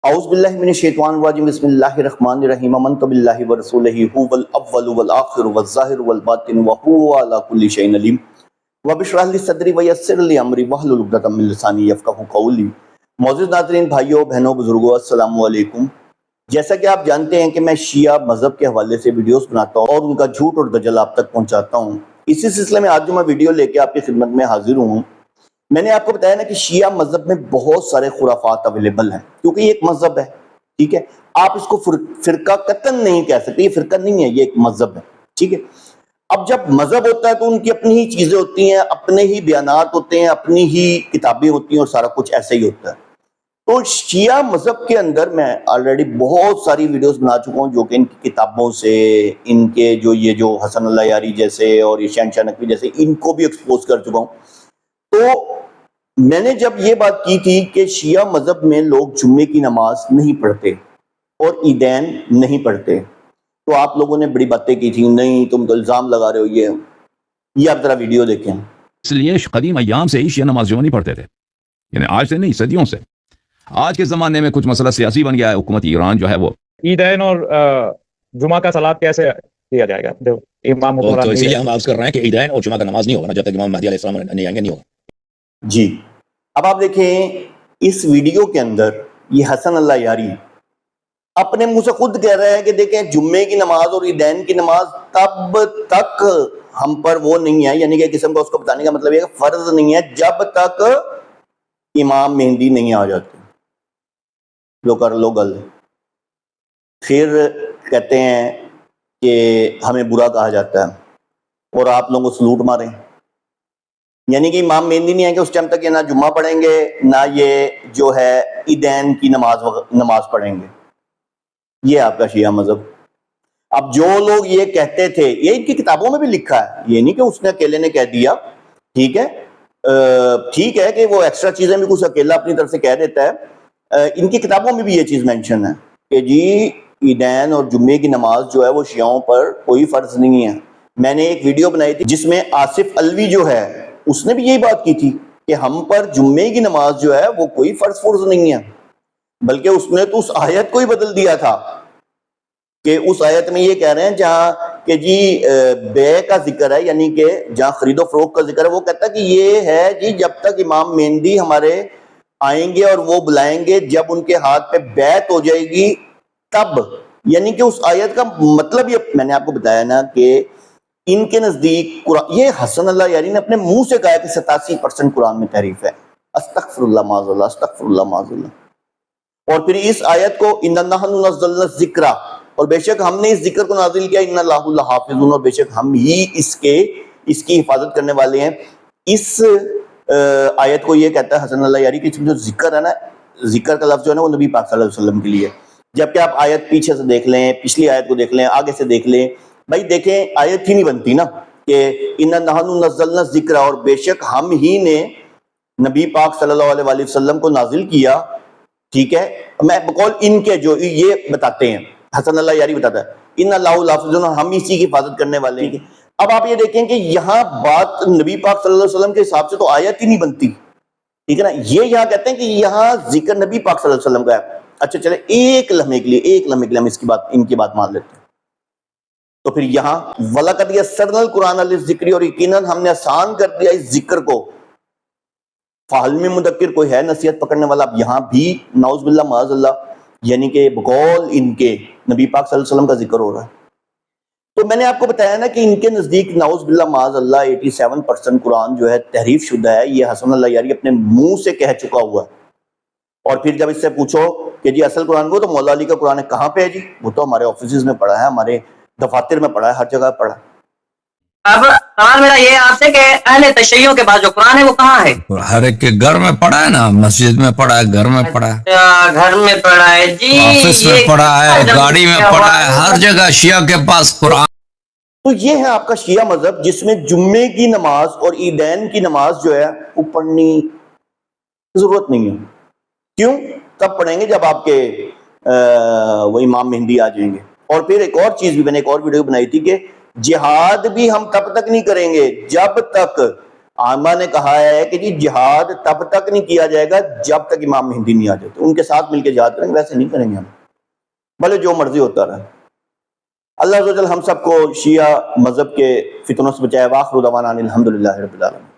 اعوذ باللہ من الشیطان الرجیم بسم اللہ الرحمن الرحیم آمنت باللہ ورسولہ هو الاول والآخر والظاہر والباطن وهو علی کل شیء علیم رب اشرح لی صدری ویسر لی امری واحلل عقدۃ من لسانی یفقہوا قولی۔ معزز ناظرین، بھائیوں بہنوں بزرگوں، السلام علیکم۔ جیسا کہ آپ جانتے ہیں کہ میں شیعہ مذہب کے حوالے سے ویڈیوز بناتا ہوں اور ان کا جھوٹ اور دجل آپ تک پہنچاتا ہوں۔ اسی سلسلے میں آج جو میں ویڈیو لے کے آپ کی خدمت میں حاضر ہوں، میں نے آپ کو بتایا نا کہ شیعہ مذہب میں بہت سارے خرافات اویلیبل ہیں، کیونکہ یہ ایک مذہب ہے، ٹھیک ہے۔ آپ اس کو فرقہ قطعاً نہیں کہہ سکتے، یہ فرقہ نہیں ہے، یہ ایک مذہب ہے، ٹھیک ہے۔ اب جب مذہب ہوتا ہے تو ان کی اپنی ہی چیزیں ہوتی ہیں، اپنے ہی بیانات ہوتے ہیں، اپنی ہی کتابیں ہوتی ہیں اور سارا کچھ ایسے ہی ہوتا ہے۔ تو شیعہ مذہب کے اندر میں آلریڈی بہت ساری ویڈیوز بنا چکا ہوں، جو کہ ان کی کتابوں سے، ان کے جو حسن اللہ یاری جیسے اور یہ شہنشاہ نقوی جیسے، ان کو بھی ایکسپوز کر چکا ہوں۔ تو میں نے جب یہ بات کی تھی کہ شیعہ مذہب میں لوگ جمعے کی نماز نہیں پڑھتے اور عیدین نہیں پڑھتے، تو آپ لوگوں نے بڑی باتیں کی تھیں، نہیں تم تو الزام لگا رہے ہو، یہ آپ ذرا ویڈیو دیکھیں۔ اس لیے قدیم ایام سے ہی شیعہ نمازیوں نہیں پڑھتے تھے، یعنی آج سے نہیں، صدیوں سے۔ آج کے زمانے میں کچھ مسئلہ سیاسی بن گیا ہے، حکومت ایران جو ہے وہ عیدین اور جمعہ کا صلات کیسے کیا جائے گا؟ امام تو حکمران اسی نہیں لیے ہم عرض کر رہے ہیں کہ عیدین اور جمعہ کا نماز نہیں ہوگا جب تک امام مہدی علیہ السلام نہیں آئیں گے، نہیں ہوگا۔ جی، اب آپ دیکھیں اس ویڈیو کے اندر یہ حسن اللہ یاری اپنے منہ سے خود کہہ رہے ہیں کہ دیکھیں جمعے کی نماز اور عیدین کی نماز تب تک ہم پر وہ نہیں ہے، یعنی کہ قسم کا اس کو بتانے کا مطلب یہ کہ فرض نہیں ہے جب تک امام مہدی نہیں آ جاتے۔ لو کر لو گل، پھر کہتے ہیں کہ ہمیں برا کہا جاتا ہے اور آپ لوگوں کو سلوٹ ماریں، یعنی کہ امام مہدی نہیں ہے کہ اس ٹائم تک یہ نہ جمعہ پڑھیں گے نہ یہ جو ہے عیدین کی نماز پڑھیں گے۔ یہ آپ کا شیعہ مذہب۔ اب جو لوگ یہ کہتے تھے، یہ ان کی کتابوں میں بھی لکھا ہے، یہ نہیں کہ اس نے اکیلے نے کہہ دیا، ٹھیک ہے، ٹھیک ہے کہ وہ ایکسٹرا چیزیں بھی کچھ اکیلا اپنی طرف سے کہہ دیتا ہے۔ ان کی کتابوں میں بھی یہ چیز مینشن ہے کہ جی عیدین اور جمعے کی نماز جو ہے وہ شیعوں پر کوئی فرض نہیں ہے۔ میں نے ایک ویڈیو بنائی تھی جس میں آصف الوی جو ہے اس نے بھی یہی بات کی تھی کہ ہم پر جمعے کی نماز جو ہے وہ کوئی فرض نہیں ہے، بلکہ اس نے تو اس آیت کو ہی بدل دیا تھا کہ اس آیت میں یہ کہہ رہے ہیں جہاں کہ جی بے کا ذکر ہے، یعنی کہ جہاں خرید و فروخت کا ذکر ہے، وہ کہتا ہے کہ یہ ہے جی جب تک امام مہدی ہمارے آئیں گے اور وہ بلائیں گے، جب ان کے ہاتھ پہ بیعت ہو جائے گی تب، یعنی کہ اس آیت کا مطلب یہ میں نے آپ کو بتایا نا کہ ان کے نزدیک قرآن، یہ حسن اللہ یاری نے اپنے منہ سے کہا کہ 87% قرآن میں تحریف ہے۔ استغفر اللہ معاذ اللہ، استغفر اللہ معاذ اللہ۔ اور پھر اس آیت کو اِنَّا نَحْنُ نَزَّلْنَا الذِّکْرَ، اور بے شک ہم نے اس ذکر کو نازل کیا، اِنَّ اللَّهَ لَحَافِظٌ، اور بے شک ہم ہی اس کی حفاظت کرنے والے ہیں۔ اس آیت کو یہ کہتا ہے حسن اللہ یاری کہ جو ذکر ہے نا، ذکر کا لفظ جو ہے نا وہ نبی پاک صلی اللہ علیہ وسلم کے لیے، جبکہ آپ آیت پیچھے سے دیکھ لیں، پچھلی آیت کو دیکھ لیں، آگے سے دیکھ لیں، بھائی دیکھیں آیت ہی نہیں بنتی نا کہ اِنَّا نَحْنُ نَزَّلْنَا الذِّکْرَ، اور بے شک ہم ہی نے نبی پاک صلی اللہ علیہ وسلم کو نازل کیا، ٹھیک ہے۔ میں بقول ان کے جو یہ بتاتے ہیں، حسن اللہ یاری بتاتا ہے اِنَّ اللَّهُ لَحَافِظٌ، ہم اسی کی حفاظت کرنے والے ہیں۔ اب آپ یہ دیکھیں کہ یہاں بات نبی پاک صلی اللہ علیہ وسلم کے حساب سے تو آیت ہی نہیں بنتی، ٹھیک ہے نا۔ یہ یہاں کہتے ہیں کہ یہاں ذکر نبی پاک صلی اللہ علیہ وسلم کا ہے۔ اچھا چلے ایک لمحے کے لیے ہم ان کی بات مان لیتے ہیں۔ تو پھر یہاں وَلَقَدْ يَسَّرْنَا الْقُرْآنَ لِلذِّكْرِ، اور یقیناً ہم نے آسان کر دیا اس ذکر کو، فَهَلْ مِن مُدَّكِّرٍ، کوئی ہے نصیحت پکڑنے والا؟ اب یہاں بھی نعوذ باللہ معاذ اللہ، یعنی کہ بقول ان کے نبی پاک صلی اللہ علیہ وسلم کا ذکر ہو رہا ہے۔ تو میں نے آپ کو بتایا نا کہ ان کے نزدیک نعوذ باللہ معاذ اللہ 87% قرآن جو ہے تحریف شدہ ہے، یہ حسن اللہ یاری اپنے منہ سے کہہ چکا ہوا ہے۔ اور پھر جب اس سے پوچھو کہ جی اصل قرآن وہ تو مولا علی کا قرآن ہے، کہاں پہ ہے جی؟ وہ تو ہمارے آفیسز میں پڑھا ہے، ہمارے دفاتر میں پڑھا ہے، ہر جگہ پڑھا ہے۔ اب سوال میرا یہ آپ سے کہ اہل تشیعوں کے بعد جو قرآن ہے وہ کہاں ہے؟ ہر ایک کے گھر میں پڑھا ہے نا، مسجد میں پڑھا ہے، گھر میں پڑھا ہے، گھر میں پڑھا ہے جی، آفس میں پڑھا ہے، گاڑی میں پڑھا ہے، ہر جگہ شیعہ کے پاس قرآن۔ تو یہ ہے آپ کا شیعہ مذہب جس میں جمعے کی نماز اور عیدین کی نماز جو ہے وہ پڑھنی ضرورت نہیں ہے۔ کیوں؟ تب پڑھیں گے جب آپ کے وہ امام مہدی آ جائیں گے۔ اور پھر ایک اور چیز بھی، میں نے ایک اور ویڈیو بنائی تھی کہ جہاد بھی ہم تب تک نہیں کریں گے جب تک عامہ نے کہا ہے کہ جی جہاد تب تک نہیں کیا جائے گا جب تک امام مہدی نہیں آ جاتے، ان کے ساتھ مل کے جہاد کریں گے، ویسے نہیں کریں گے ہم، بھلے جو مرضی ہوتا رہے۔ اللہ عز و جل ہم سب کو شیعہ مذہب کے فتنوں سے بچائے۔ وآخر دعوانا ان الحمدللہ رب العالمین۔